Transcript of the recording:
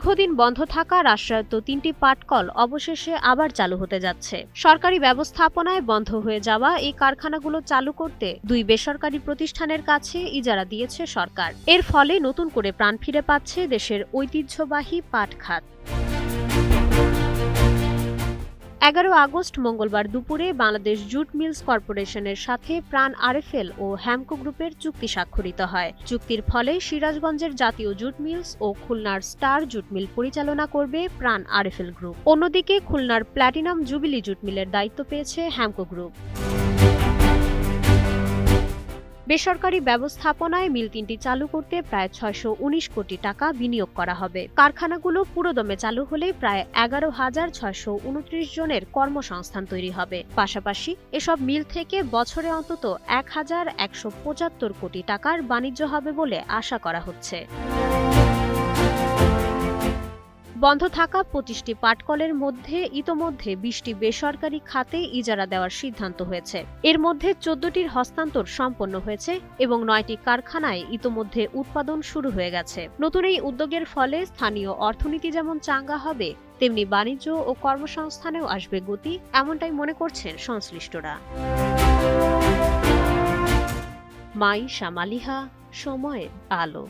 দীর্ঘদিন বন্ধ থাকা রাষ্ট্রায়ত্ত ৩টি পাটকল অবশেষে আবার চালু হতে যাচ্ছে। সরকারি ব্যবস্থাপনায় বন্ধ হয়ে যাওয়া এই কারখানাগুলো চালু করতে ২ বেসরকারি প্রতিষ্ঠানের কাছে ইজারা দিয়েছে সরকার। এর ফলে নতুন করে প্রাণ ফিরে পাচ্ছে দেশের ঐতিহ্যবাহী পাট খাত। ১১ আগস্ট মঙ্গলবার দুপুরে বাংলাদেশ জুট মিলস কর্পোরেশনের সাথে প্রাণ আরএফএল ও হ্যামকো গ্রুপের চুক্তি স্বাক্ষরিত হয়। চুক্তির ফলে সিরাজগঞ্জের জাতীয় জুট মিলস ও খুলনার স্টার জুট মিল পরিচালনা করবে প্রাণ আরএফএল গ্রুপ। অন্যদিকে খুলনার প্ল্যাটিনাম জুবিলি জুট মিলের দায়িত্ব পেয়েছে হ্যামকো গ্রুপ। বেসরকারি ব্যবস্থাপনায় মিল ৩টি চালু করতে প্রায় ৬১৯ কোটি টাকা বিনিয়োগ করা হবে। কারখানাগুলো পুরোদমে চালু হলে প্রায় ১১,৬২৯ জনের কর্মসংস্থান তৈরি হবে। পাশাপাশি এসব মিল থেকে বছরে অন্তত ১,১৭৫ কোটি টাকার বাণিজ্য হবে বলে আশা করা হচ্ছে। বন্ধ থাকা ২৫টি পাটকলের মধ্যে ইতোমধ্যে ২০টি বেসরকারি খাতে ইজারা দেওয়ার সিদ্ধান্ত হয়েছে। এর মধ্যে ১৪টির হস্তান্তর সম্পন্ন হয়েছে এবং ৯টি কারখানায় ইতোমধ্যে উৎপাদন শুরু হয়ে গেছে। নতুন এই উদ্যোগের ফলে স্থানীয় অর্থনীতি যেমন চাঙ্গা হবে, তেমনি বাণিজ্য ও কর্মসংস্থানেও আসবে গতি, এমনটাই মনে করছেন সংশ্লিষ্টরা। মাইশা মালিহা, সময়ের আলো।